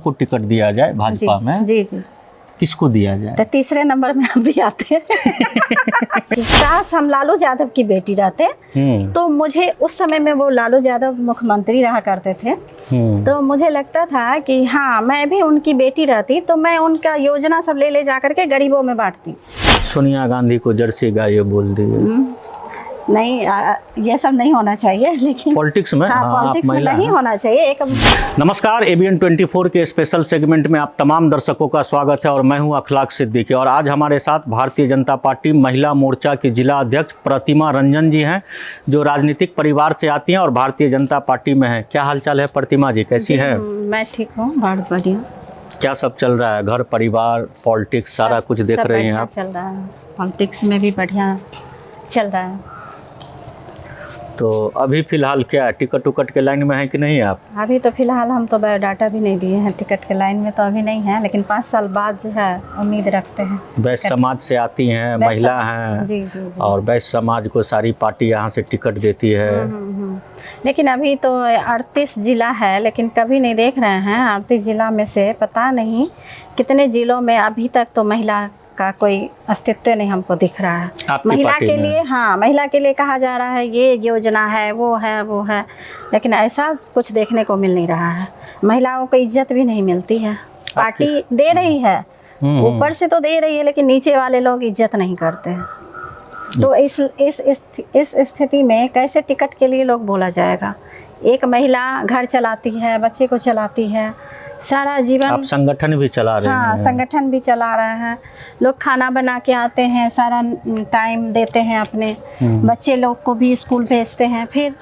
को टिकट दिया जाए भाजपा में, जी जी, किसको दिया जाए? तो तीसरे नंबर में हम भी आते हैं। काश हम लालू यादव की बेटी रहते तो मुझे उस समय में, वो लालू यादव मुख्यमंत्री रहा करते थे, तो मुझे लगता था कि हाँ मैं भी उनकी बेटी रहती तो मैं उनका योजना सब ले जा करके गरीबों में बांटती। सोनिया गांधी को जर्सी गाय बोल दिए। नहीं, ये सब नहीं होना चाहिए, लेकिन पॉलिटिक्स में, हाँ, पॉलिटिक्स में नहीं होना चाहिए। एक नमस्कार, ABN 24 के स्पेशल सेगमेंट में आप तमाम दर्शकों का स्वागत है और मैं हूं अखलाक सिद्दीकी। और आज हमारे साथ भारतीय जनता पार्टी महिला मोर्चा की जिला अध्यक्ष प्रतिमा रंजन जी हैं, जो राजनीतिक परिवार से आती हैं और भारतीय जनता पार्टी में हैं। क्या हालचाल है प्रतिमा जी, कैसी हैं? मैं ठीक हूँ, बहुत बढ़िया। क्या सब चल रहा है, घर परिवार पॉलिटिक्स सारा कुछ देख रहे हैं आप? चल रहा है, पॉलिटिक्स में भी बढ़िया चल रहा है। तो अभी फिलहाल क्या टिकट उकट के लाइन में है कि नहीं आप? अभी तो फिलहाल हम तो बायोडाटा भी नहीं दिए हैं, टिकट के लाइन में तो अभी नहीं है, लेकिन 5 साल बाद जो है उम्मीद रखते हैं। वैश्य समाज से आती हैं, महिला हैं, जी, जी, जी। और वैश्य समाज को सारी पार्टी यहाँ से टिकट देती है। लेकिन अभी तो 38 जिला है, लेकिन कभी नहीं देख रहे हैं 38 जिला में से पता नहीं कितने जिलों में अभी तक तो महिला का कोई अस्तित्व नहीं हमको दिख रहा है। महिला के लिए, हाँ, महिला के लिए कहा जा रहा है ये योजना है, वो है, लेकिन ऐसा कुछ देखने को मिल नहीं रहा है। महिलाओं को इज्जत भी नहीं मिलती है। पार्टी दे रही है, ऊपर से तो दे रही है, लेकिन नीचे वाले लोग इज्जत नहीं करते हैं। तो इस स्थिति में कैसे टिकट के लिए लोग बोला जाएगा? एक महिला घर चलाती है, बच्चे को चलाती है, सारा जीवन। आप संगठन भी चला रहे हैं? हाँ, संगठन भी चला रहे हैं। लोग खाना बना के आते हैं, सारा टाइम देते हैं अपने बच्चे लोग को भी स्कूल भेजते हैं, फिर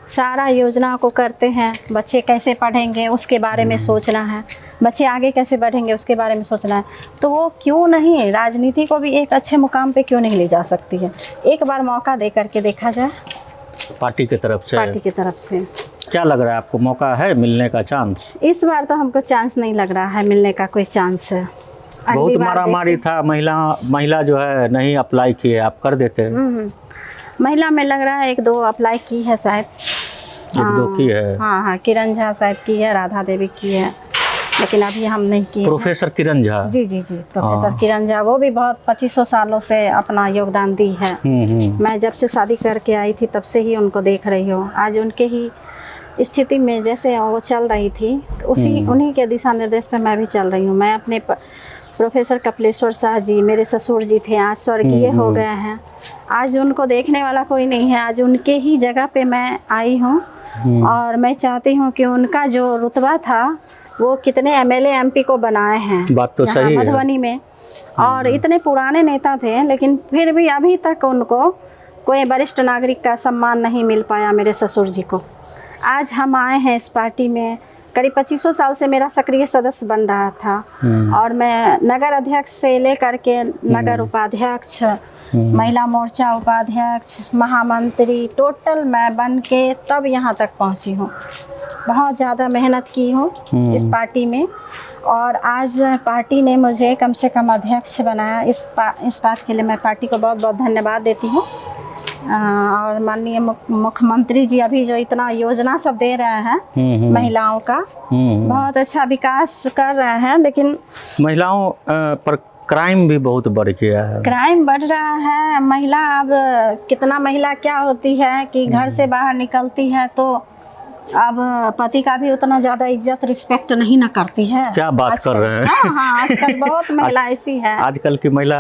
सारा योजना को करते हैं। बच्चे कैसे पढ़ेंगे उसके बारे में सोचना है, बच्चे आगे कैसे बढ़ेंगे उसके बारे में सोचना है। तो वो क्यों नहीं, राजनीति को भी एक अच्छे मुकाम पे क्यों नहीं ले जा सकती है? एक बार मौका दे करके देखा जाए पार्टी की तरफ से। पार्टी की तरफ से क्या लग रहा है आपको, मौका है मिलने का चांस? इस बार तो हमको चांस नहीं लग रहा है, मिलने का कोई चांस है। बहुत मारामारी था, महिला जो है नहीं अप्लाई किए, आप कर देते? महिला में लग रहा है 1-2 अप्लाई की है शायद, 1-2 की है। हाँ, किरण झा शायद की है, राधा देवी की है, लेकिन अभी हम नहीं किए। प्रोफेसर किरण झा? जी, प्रोफेसर किरण झा, वो भी बहुत 2500 सालों से अपना योगदान दी है। मैं जब से शादी करके आई थी तब से ही उनको देख रही हूँ। आज उनके ही स्थिति में जैसे वो चल रही थी, तो उन्हीं के दिशा निर्देश पे मैं भी चल रही हूँ। मैं अपने प्रोफेसर कपिलेश्वर शाह जी मेरे ससुर जी थे, आज स्वर्गीय हो गए हैं। आज उनको देखने वाला कोई नहीं है, आज उनके ही जगह पे मैं आई हूँ। और मैं चाहती हूँ कि उनका जो रुतबा था, वो कितने MLA MP को बनाए हैं, बात तो सही है, मधुबनी में। और इतने पुराने नेता थे, लेकिन फिर भी अभी तक उनको कोई वरिष्ठ नागरिक का सम्मान नहीं मिल पाया मेरे ससुर जी को। आज हम आए हैं इस पार्टी में, करीब 2500 साल से मेरा सक्रिय सदस्य बन रहा था, और मैं नगर अध्यक्ष से लेकर के नगर उपाध्यक्ष, महिला मोर्चा उपाध्यक्ष, महामंत्री, टोटल मैं बन के तब यहाँ तक पहुँची हूँ। बहुत ज़्यादा मेहनत की हूँ इस पार्टी में, और आज पार्टी ने मुझे कम से कम अध्यक्ष बनाया। इस बात के लिए मैं पार्टी को बहुत बहुत धन्यवाद देती हूँ। और माननीय मुख्यमंत्री जी अभी जो इतना योजना सब दे रहे हैं महिलाओं का, बहुत अच्छा विकास कर रहे हैं, लेकिन महिलाओं पर क्राइम भी बहुत बढ़ गया है। क्राइम बढ़ रहा है। महिला, अब कितना महिला क्या होती है कि घर से बाहर निकलती है तो अब पति का भी उतना ज्यादा इज्जत रिस्पेक्ट नहीं ना करती है। क्या बात कर रहे हैं? हाँ, आजकल बहुत महिला ऐसी है। आजकल की महिला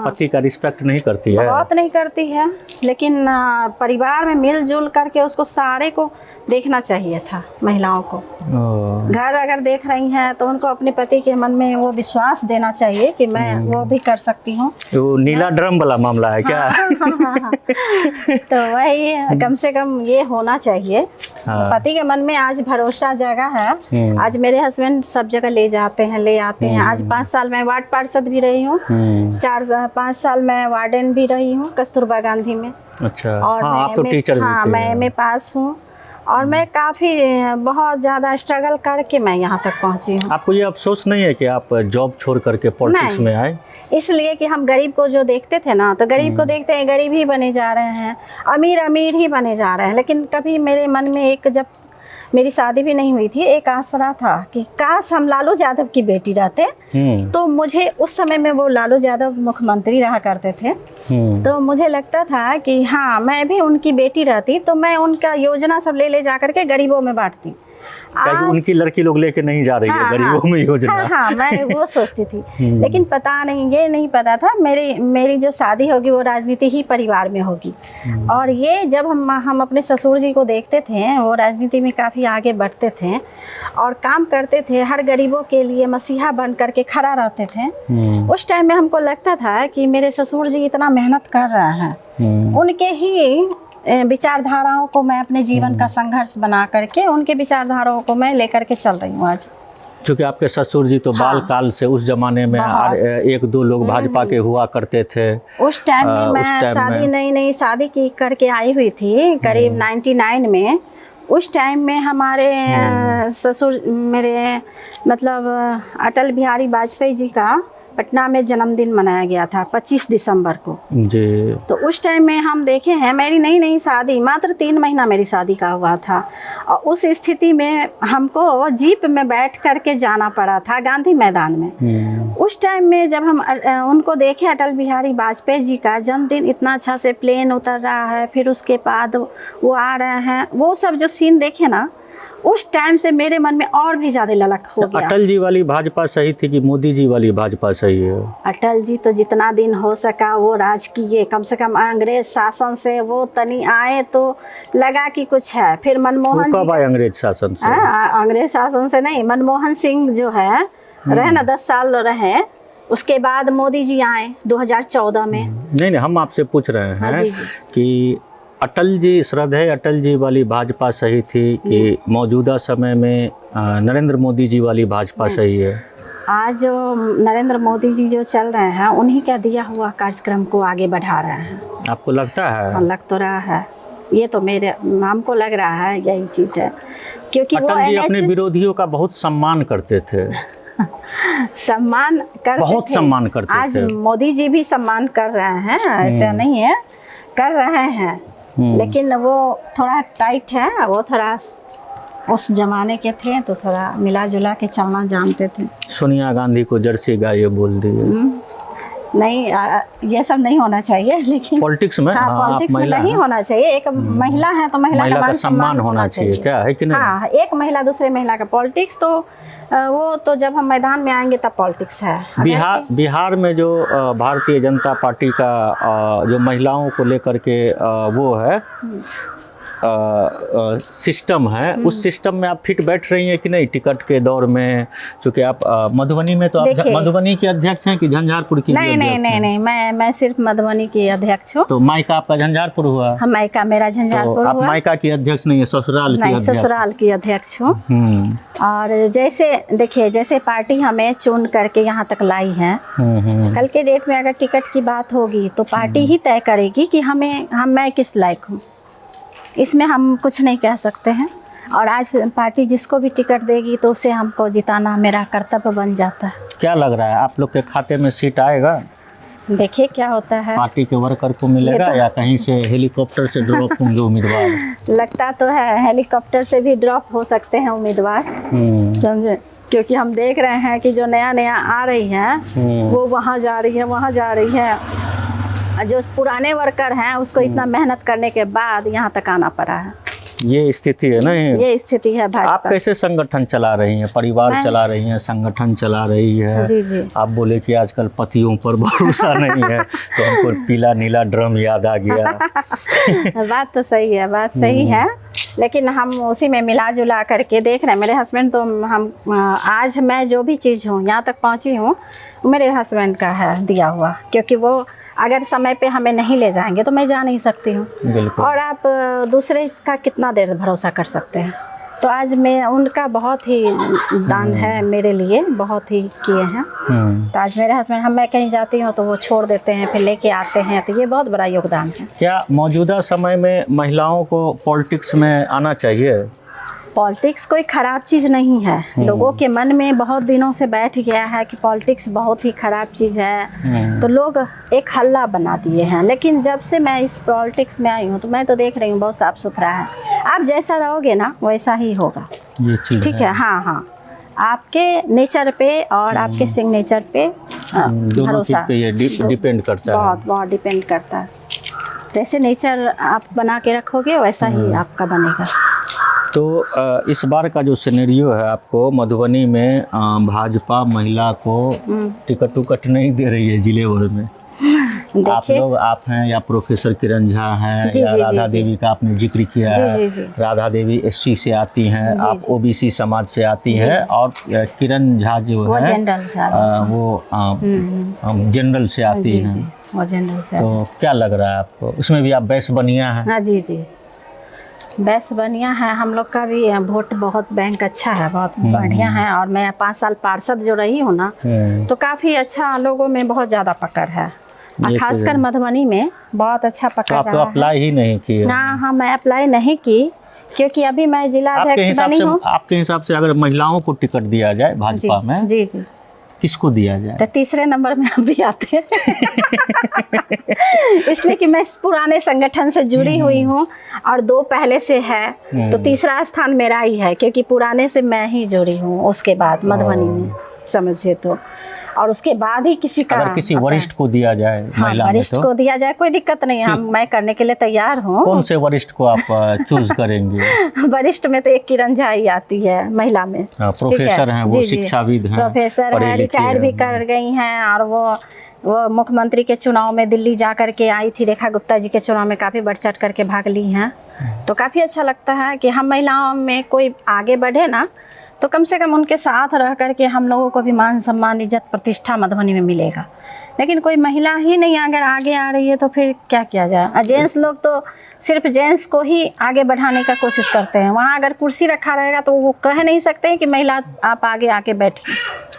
पति का रिस्पेक्ट नहीं करती है, बहुत नहीं करती है। लेकिन परिवार में मिलजुल करके उसको सारे को देखना चाहिए था, महिलाओं को। घर अगर देख रही हैं तो उनको अपने पति के मन में वो विश्वास देना चाहिए कि मैं वो भी कर सकती हूँ। तो नीला ड्रम वाला मामला है क्या? हाँ। तो वही कम से कम ये होना चाहिए। पति के मन में आज भरोसा जगह है। आज मेरे हस्बैंड सब जगह ले जाते हैं, ले आते हैं। आज 5 साल मैं वार्ड पार्षद भी रही हूँ, 4-5 साल मैं वार्डन भी रही हूँ कस्तूरबा गांधी में। अच्छा। और आप तो टीचर भी थे। हाँ, मैं MA पास हूँ, और मैं काफ़ी बहुत ज़्यादा स्ट्रगल करके मैं यहाँ तक पहुँची हूँ। आपको ये अफसोस नहीं है कि आप जॉब छोड़ करके पॉलिटिक्स में आए? इसलिए कि हम गरीब को जो देखते थे ना, तो गरीब को देखते हैं गरीब ही बने जा रहे हैं, अमीर अमीर ही बने जा रहे हैं। लेकिन कभी मेरे मन में एक जब मेरी शादी भी नहीं हुई थी, एक आसरा था कि काश हम लालू यादव की बेटी रहते। तो मुझे उस समय में वो लालू यादव मुख्यमंत्री रहा करते थे, तो मुझे लगता था कि हाँ मैं भी उनकी बेटी रहती तो मैं उनका योजना सब ले जा करके गरीबों में बांटती। आज उनकी लड़की लोग लेके नहीं जा रही है गरीबों में योजना। हाँ, मैं वो सोचती थी। लेकिन पता नहीं, ये नहीं पता था मेरी जो शादी होगी वो राजनीति ही परिवार में होगी। और ये जब हम अपने ससुर जी को देखते थे, वो राजनीति में काफ़ी आगे बढ़ते थे और काम करते थे, हर गरीबों के लिए मसीहा बन करके खड़ा रहते थे। उस टाइम में हमको लगता था कि मेरे ससुर जी इतना मेहनत कर रहे हैं, उनके ही विचारधाराओं को मैं अपने जीवन का संघर्ष बना करके उनके विचारधाराओं को मैं लेकर के चल रही हूँ आज। क्योंकि आपके ससुर जी तो बाल काल से उस जमाने में एक दो लोग भाजपा के हुआ करते थे। उस टाइम में मैं शादी नई शादी की करके आई हुई थी करीब 99 में। उस टाइम में हमारे ससुर मेरे मतलब अटल बिहारी वाजपेयी जी का पटना में जन्मदिन मनाया गया था 25 दिसंबर को जी। तो उस टाइम में हम देखे हैं, मेरी नई शादी मात्र 3 महीना मेरी शादी का हुआ था और उस स्थिति में हमको जीप में बैठ करके जाना पड़ा था गांधी मैदान में। उस टाइम में जब हम उनको देखे अटल बिहारी वाजपेयी जी का जन्मदिन, इतना अच्छा से प्लेन उतर रहा है, फिर उसके बाद वो आ रहे हैं, वो सब जो सीन देखे ना, उस टाइम से मेरे मन में और भी ज़्यादा ललक हो गया। अटल जी वाली भाजपा सही थी कि मोदी जी वाली भाजपा सही है? अटल जी तो जितना दिन हो सका वो राज किए, कम से कम अंग्रेज शासन से वो तनी आए तो लगा कि कुछ है। फिर मनमोहन, कब आए अंग्रेज शासन से? अंग्रेज शासन से नहीं, मनमोहन सिंह जो है रहे ना 10 साल रहे, उसके बाद मोदी जी आए 2014 में। नहीं, हम आपसे पूछ रहे हैं कि अटल जी, श्रद्धेय अटल जी वाली भाजपा सही थी कि मौजूदा समय में नरेंद्र मोदी जी वाली भाजपा सही है? आज जो नरेंद्र मोदी जी जो चल रहे हैं, उन्हीं का दिया हुआ कार्यक्रम को आगे बढ़ा रहे हैं। आपको लगता है? लग तो रहा है, ये तो हमको लग रहा है यही चीज़ है, क्योंकि अटल जी अपने विरोधियों का बहुत सम्मान करते थे। सम्मान करते बहुत थे। सम्मान करते आज थे। मोदी जी भी सम्मान कर रहे हैं, ऐसा नहीं है, कर रहे हैं, लेकिन वो थोड़ा टाइट है, वो थोड़ा उस जमाने के थे तो थोड़ा मिला जुला के चलना जानते थे। सोनिया गांधी को जर्सी गाय बोल दिए। नहीं, ये सब नहीं होना चाहिए, लेकिन पॉलिटिक्स में, पॉलिटिक्स में नहीं होना चाहिए। एक महिला है तो महिला का सम्मान होना चाहिए, क्या है कि नहीं? हाँ, एक महिला दूसरे महिला का पॉलिटिक्स तो वो तो जब हम मैदान में आएंगे तब पॉलिटिक्स है। बिहार में जो भारतीय जनता पार्टी का जो महिलाओं को लेकर के वो है सिस्टम है, उस सिस्टम में आप फिट बैठ रही हैं कि नहीं टिकट के दौर में? क्योंकि आप मधुबनी में तो आप मधुबनी के अध्यक्ष हैं कि झंझारपुर की? नहीं, मैं सिर्फ मधुबनी की अध्यक्ष हूँ। तो मायका आपका झंझारपुर हुआ? हाँ, मायका मेरा झंझारपुर हुआ। आप मायका की अध्यक्ष नहीं है, ससुराल की अध्यक्ष? ससुराल की अध्यक्ष हूँ। और जैसे देखिए, जैसे पार्टी हमें चुन करके यहाँ तक लाई है, कल के डेट में अगर टिकट की बात होगी तो पार्टी ही तय करेगी कि मैं किस लायक हूँ। इसमें हम कुछ नहीं कह सकते हैं। और आज पार्टी जिसको भी टिकट देगी तो उसे हमको जिताना मेरा कर्तव्य बन जाता है। क्या लग रहा है, आप लोग के खाते में सीट आएगा? देखिए क्या होता है, पार्टी के वर्कर को मिलेगा या कहीं से हेलीकॉप्टर से ड्रॉप होंगे उम्मीदवार? लगता तो है हेलीकॉप्टर से भी ड्रॉप हो सकते हैं उम्मीदवार, समझे, क्योंकि हम देख रहे हैं कि जो नया आ रही हैं वो वहाँ जा रही है, वहाँ जा रही है। जो पुराने वर्कर हैं उसको इतना मेहनत करने के बाद यहाँ तक आना पड़ा है। ये स्थिति है ना, ये स्थिति है भाजपा। आप कैसे संगठन चला रही हैं, परिवार चला रही हैं, संगठन चला रही है? जी। आप बोले कि आजकल पतियों पर भरोसा नहीं है, तो हमको पीला नीला ड्रम याद आ गया। बात तो सही है, बात सही है, लेकिन हम उसी में मिला जुला करके देख रहे हैं। मेरे हस्बैंड तो आज मैं जो भी चीज़ हूँ यहाँ तक पहुँची हूँ मेरे हस्बैंड का है दिया हुआ, क्योंकि वो अगर समय पे हमें नहीं ले जाएंगे तो मैं जा नहीं सकती हूँ। और आप दूसरे का कितना देर भरोसा कर सकते हैं। तो आज मैं उनका बहुत ही दान है मेरे लिए, बहुत ही किए हैं। तो आज मेरे हस्बैंड, मैं कहीं जाती हूँ तो वो छोड़ देते हैं, फिर लेके आते हैं, तो ये बहुत बड़ा योगदान है। क्या मौजूदा समय में महिलाओं को पॉलिटिक्स में आना चाहिए? पॉलिटिक्स कोई ख़राब चीज़ नहीं है। लोगों के मन में बहुत दिनों से बैठ गया है कि पॉलिटिक्स बहुत ही ख़राब चीज़ है, तो लोग एक हल्ला बना दिए हैं। लेकिन जब से मैं इस पॉलिटिक्स में आई हूँ तो मैं तो देख रही हूँ बहुत साफ़ सुथरा है। आप जैसा रहोगे ना वैसा ही होगा, ये चीज़ ठीक है। हाँ हाँ, आपके नेचर पे और आपके सिग्नेचर पे दोनों चीज़ भरोसा पे ये डिपेंड करता है। बहुत बहुत डिपेंड करता है। जैसे नेचर आप बना के रखोगे वैसा ही आपका बनेगा। तो इस बार का जो सिनेरियो है, आपको मधुबनी में भाजपा महिला को टिकट उकट नहीं दे रही है जिले भर में। आप लोग, आप हैं या प्रोफेसर किरण झा हैं या राधा देवी का आपने जिक्र किया है। राधा देवी एससी से आती हैं, आप ओबीसी समाज से आती हैं, और किरण झा जो है वो जनरल से आती हैं। वो जनरल से। तो क्या लग रहा है आपको, उसमें भी आप बैस बनिया हैं? हाँ जी जी, बैस बनिया है। हम लोग का भी वोट बहुत बैंक अच्छा है, बहुत बढ़िया है। और मैं 5 साल पार्षद जो रही हूँ ना, तो काफ़ी अच्छा लोगों में बहुत ज़्यादा पकड़ है, और खासकर मधुबनी में बहुत अच्छा पकड़ है। तो आप अप्लाई ही नहीं किए? ना, हाँ मैं अप्लाई नहीं की, क्योंकि अभी मैं जिला अध्यक्ष बनी हूँ। आपके हिसाब से अगर महिलाओं को टिकट दिया जाए भाजपा में, जी जी, किसको दिया जाए? तो तीसरे नंबर में हम भी आते हैं। इसलिए कि मैं इस पुराने संगठन से जुड़ी हुई हूँ, और 2 पहले से है, तो तीसरा स्थान मेरा ही है, क्योंकि पुराने से मैं ही जुड़ी हूँ। उसके बाद मधुबनी में समझिए तो, और उसके बाद ही किसी का, अगर किसी वरिष्ठ को दिया जाए, हाँ, महिला वरिष्ठ को दिया जाए, कोई दिक्कत नहीं है, मैं करने के लिए तैयार हूँ। कौन से वरिष्ठ को आप चूज करेंगे? वरिष्ठ में तो एक किरण झा ही आती है महिला में। प्रोफेसर हैं वो, शिक्षाविद हैं, प्रोफेसर है, रिटायर भी कर गई हैं, और वो मुख्यमंत्री के चुनाव में दिल्ली जा कर के आई थी। रेखा गुप्ता जी के चुनाव में काफ़ी बढ़ चढ़ करके भाग ली हैं। तो काफ़ी अच्छा लगता है कि हम महिलाओं में कोई आगे बढ़े ना, तो कम से कम उनके साथ रह करके हम लोगों को भी मान सम्मान, इज्जत, प्रतिष्ठा मधुबनी में मिलेगा। लेकिन कोई महिला ही नहीं अगर आगे आ रही है तो फिर क्या किया जाए। जेंट्स लोग तो सिर्फ जेंट्स को ही आगे बढ़ाने का कोशिश करते हैं। वहाँ अगर कुर्सी रखा रहेगा तो वो कह नहीं सकते हैं कि महिला आप आगे आके बैठिए।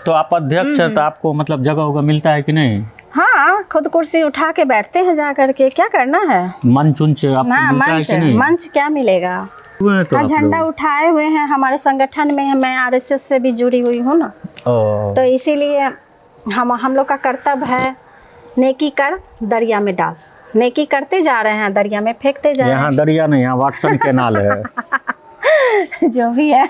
तो आप अध्यक्ष हैं, तो आपको मतलब जगह होगा मिलता है कि नहीं? हाँ, खुद कुर्सी उठा के बैठते हैं जा करके, क्या करना है। मंच उंच आपको मिलता है कि नहीं? मंच क्या मिलेगा। तो हाँ, झंडा उठाए हुए हैं हमारे संगठन में, मैं आरएसएस से भी जुड़ी हुई हूँ ना, तो इसीलिए हम लोग का कर्तव्य है, नेकी कर दरिया में डाल। नेकी करते जा रहे हैं, दरिया में फेंकते जा रहे हैं। यहाँ दरिया नहीं, यहाँ वाटसन कैनाल है। जो भी है,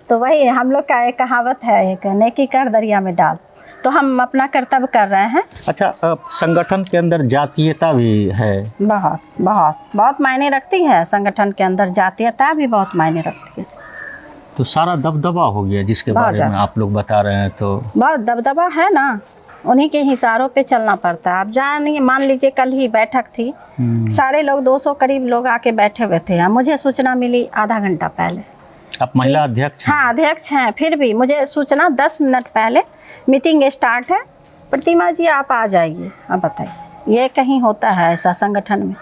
तो वही हम लोग का एक कहावत है, एक नेकी कर दरिया में डाल। तो हम अपना कर्तव्य कर रहे हैं। अच्छा, संगठन के अंदर जातीयता भी है? बहुत बहुत बहुत मायने रखती है। संगठन के अंदर जातीयता भी बहुत मायने रखती है। तो सारा दबदबा हो गया जिसके बारे में आप लोग बता रहे हैं, तो बहुत दबदबा है ना, उन्हीं के इशारों पे चलना पड़ता है। आप जानिए, मान लीजिए कल ही बैठक थी, सारे लोग 200 करीब लोग आके बैठे हुए थे। मुझे सूचना मिली आधा घंटा पहले। आप महिला अध्यक्ष? हाँ, अध्यक्ष हैं, फिर भी मुझे सूचना 10 मिनट पहले, मीटिंग स्टार्ट है, प्रतिमा जी आप आ जाइए। अब बताइए, ये कहीं होता है ऐसा संगठन में?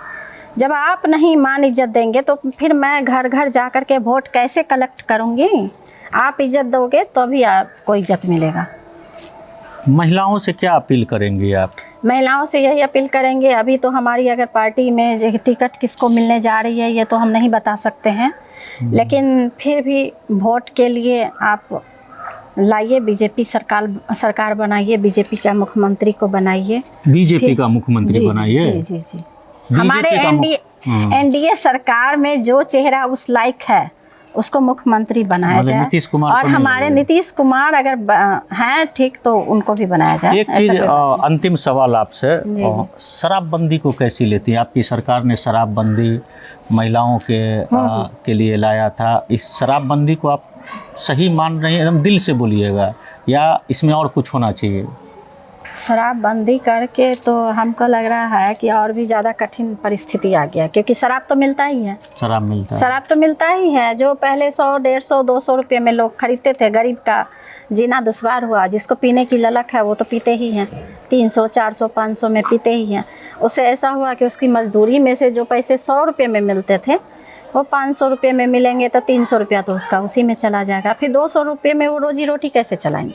जब आप नहीं मान इज्जत देंगे तो फिर मैं घर घर जा कर के वोट कैसे कलेक्ट करूँगी? आप इज्जत दोगे तो भी आपको इज्जत मिलेगा। महिलाओं से क्या अपील करेंगे आप? महिलाओं से यही अपील करेंगे, अभी तो हमारी अगर पार्टी में टिकट किसको मिलने जा रही है ये तो हम नहीं बता सकते हैं, लेकिन फिर भी वोट के लिए आप लाइए, बीजेपी सरकार बनाइए, बीजेपी का मुख्यमंत्री को बनाइए। बीजेपी का मुख्यमंत्री बनाइए? जी जी जी, हमारे एनडीए सरकार में जो चेहरा उस लायक है उसको मुख्यमंत्री बनाया जाए। नीतीश कुमार, और हमारे नीतीश कुमार अगर हैं ठीक तो उनको भी बनाया जाए। एक चीज अंतिम सवाल आपसे, शराबबंदी को कैसी लेती है? आपकी सरकार ने शराबबंदी महिलाओं के लिए लाया था। इस शराबबंदी को आप सही मान रही हैं? एकदम दिल से बोलिएगा, या इसमें और कुछ होना चाहिए? शराबबंदी करके तो हमको लग रहा है कि और भी ज़्यादा कठिन परिस्थिति आ गया, क्योंकि शराब तो मिलता ही है। शराब तो मिलता ही है। जो पहले 100, 150, 200 रुपये में लोग खरीदते थे, गरीब का जीना दुश्वार हुआ। जिसको पीने की ललक है वो तो पीते ही हैं, 300, 400, 500 में पीते ही हैं। उससे ऐसा हुआ कि उसकी मजदूरी में से जो पैसे 100 रुपये में मिलते थे वो 500 रुपये में मिलेंगे, तो 300 रुपया तो उसका उसी में चला जाएगा। फिर 200 रुपये में वो रोजी रोटी कैसे चलाएंगे?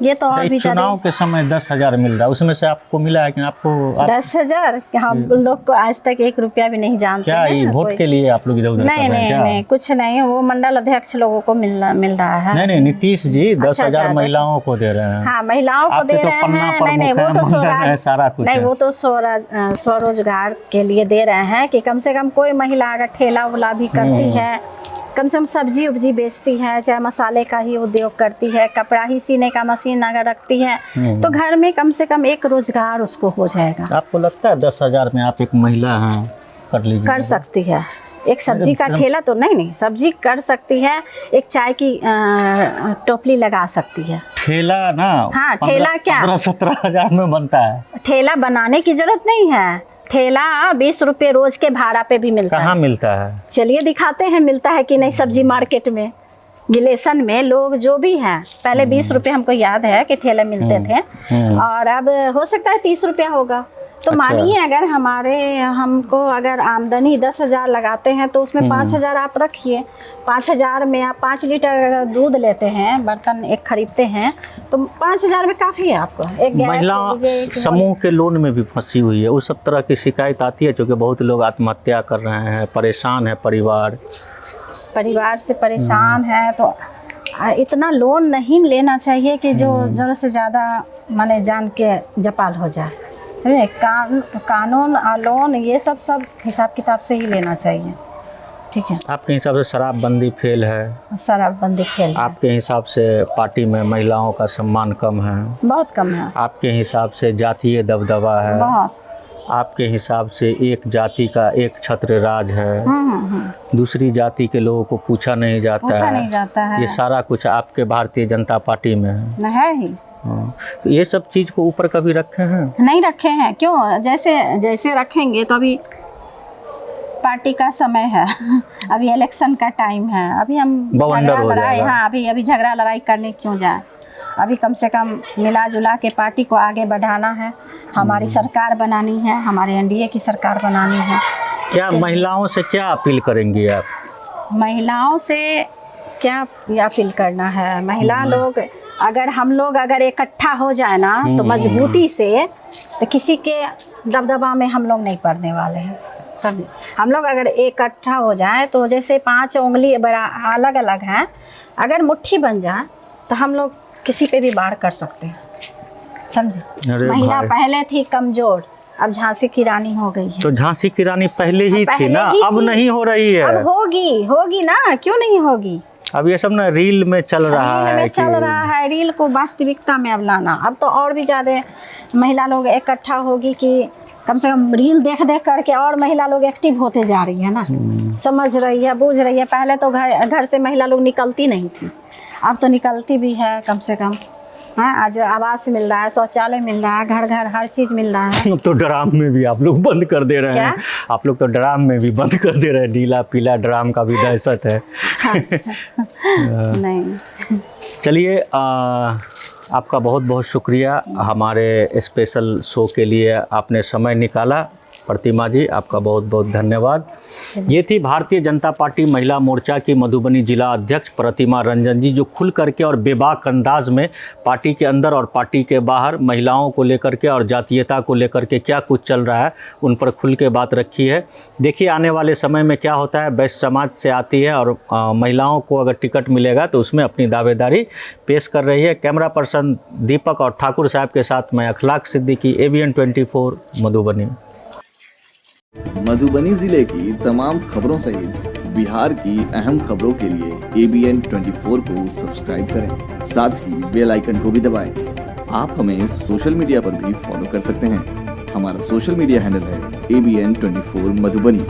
ये तो और भी चुनाव के समय 10,000 मिल रहा है, उसमें से आपको मिला है कि आपको 10,000? हम लोग को आज तक 1 रुपया भी नहीं जानते क्या हैं। ये वोट के लिए आप लोग इधर उधर कर रहे हैं क्या? नहीं, कुछ नहीं, वो मंडल अध्यक्ष लोगों को मिल रहा है। नहीं, नीतीश जी 10,000 महिलाओं को दे रहे हैं। हाँ, महिलाओं को दे रहे हैं। नहीं, वो तो सारा कुछ नहीं, वो तो स्वरोजगार के लिए दे रहे हैं कि कम से कम कोई महिला अगर ठेला उला भी करती है, कम से कम सब्जी उब्जी बेचती है, चाहे मसाले का ही उद्योग करती है, कपड़ा ही सीने का मशीन अगर रखती है, तो घर में कम से कम एक रोजगार उसको हो जाएगा। आपको लगता है 10,000 में आप एक महिला हैं कर लीजिए? कर सकती है। एक सब्जी का ठेला तो नहीं, सब्जी कर सकती है, एक चाय की टोपली लगा सकती है। ठेला ना? हाँ, ठेला क्या 15-17 में बनता है। ठेला बनाने की जरूरत नहीं है, ठेला 20 रुपए रोज के भाड़ा पे भी मिलता है। कहाँ मिलता है? चलिए दिखाते हैं मिलता है कि नहीं। सब्जी मार्केट में, गिलेशन में लोग जो भी हैं, पहले 20 रुपए हमको याद है कि ठेले मिलते थे, और अब हो सकता है 30 रुपया होगा। तो मानिए अगर हमको अगर आमदनी 10,000 लगाते हैं तो उसमें 5,000 आप रखिए। 5,000 में आप 5 लीटर अगर दूध लेते हैं, बर्तन एक खरीदते हैं, तो 5,000 में काफ़ी है आपको। एक महिला समूह के लोन में भी फंसी हुई है, उस सब तरह की शिकायत आती है, क्योंकि बहुत लोग आत्महत्या कर रहे हैं, परेशान है परिवार से परेशान है। तो इतना लोन नहीं लेना चाहिए कि जो ज़रूरत से ज़्यादा माने जान के जपाल हो जाए। कानून और लोन ये सब हिसाब किताब से ही लेना चाहिए। ठीक है, आपके हिसाब से शराबबंदी फेल है? शराबबंदी फेल है। आपके हिसाब से पार्टी में महिलाओं का सम्मान कम है? बहुत कम है। आपके हिसाब से जातीय दबदबा है? बहुत। आपके हिसाब से एक जाति का एक छत्र राज है, दूसरी जाति के लोगों को पूछा नहीं जाता है। ये सारा कुछ आपके भारतीय जनता पार्टी में है ही। तो ये सब चीज़ को ऊपर कभी रखे हैं? नहीं रखे हैं। क्यों? जैसे रखेंगे तो अभी पार्टी का समय है, अभी इलेक्शन का टाइम है, अभी हम अभी झगड़ा लड़ाई करने क्यों जाए? अभी कम से कम मिला जुला के पार्टी को आगे बढ़ाना है, हमारी सरकार बनानी है, हमारे एनडीए की सरकार बनानी है। क्या महिलाओं से क्या अपील करेंगी आप? महिलाओं से क्या अपील करना है? महिला लोग हम लोग अगर इकट्ठा हो जाए ना तो मजबूती से, तो किसी के दबदबा में हम लोग नहीं पड़ने वाले हैं। सब हम लोग अगर इकट्ठा हो जाए तो जैसे 5 उंगली बड़ा अलग अलग हैं, अगर मुट्ठी बन जाए तो हम लोग किसी पे भी वार कर सकते हैं, समझे? महिला पहले थी कमजोर, अब झांसी की रानी हो गई है। तो झांसी की रानी पहले ही थी ना, अब नहीं हो रही है। अब होगी ना, क्यों नहीं होगी? अब ये सब ना रील में चल रहा है। रील को वास्तविकता में अब लाना। अब तो और भी ज़्यादा महिला लोग इकट्ठा होगी कि कम से कम रील देख करके और महिला लोग एक्टिव होते जा रही है ना, समझ रही है, बूझ रही है। पहले तो घर से महिला लोग निकलती नहीं थी, अब तो निकलती भी है कम से कम। हाँ, आज आवास मिल रहा है, शौचालय मिल रहा है, घर घर हर चीज़ मिल रहा है। तो ड्राम में भी आप लोग बंद कर दे रहे हैं। आप लोग तो ड्राम में भी बंद कर दे रहे हैं, नीला पीला ड्राम का भी दहशत है। नहीं, चलिए, आपका बहुत बहुत शुक्रिया, हमारे स्पेशल शो के लिए आपने समय निकाला। प्रतिमा जी, आपका बहुत बहुत धन्यवाद। ये थी भारतीय जनता पार्टी महिला मोर्चा की मधुबनी जिला अध्यक्ष प्रतिमा रंजन जी, जो खुल करके और बेबाक अंदाज में पार्टी के अंदर और पार्टी के बाहर महिलाओं को लेकर के और जातीयता को लेकर के क्या कुछ चल रहा है उन पर खुल के बात रखी है। देखिए आने वाले समय में क्या होता है। वैश्य समाज से आती है और महिलाओं को अगर टिकट मिलेगा तो उसमें अपनी दावेदारी पेश कर रही है। कैमरा पर्सन दीपक और ठाकुर साहब के साथ मैं अखलाक सिद्दीकी, ABN 24 मधुबनी। मधुबनी जिले की तमाम खबरों सहित बिहार की अहम खबरों के लिए ABN 24 को सब्सक्राइब करें, साथ ही बेल आइकन को भी दबाएं। आप हमें सोशल मीडिया पर भी फॉलो कर सकते हैं। हमारा सोशल मीडिया हैंडल है ABN 24 मधुबनी।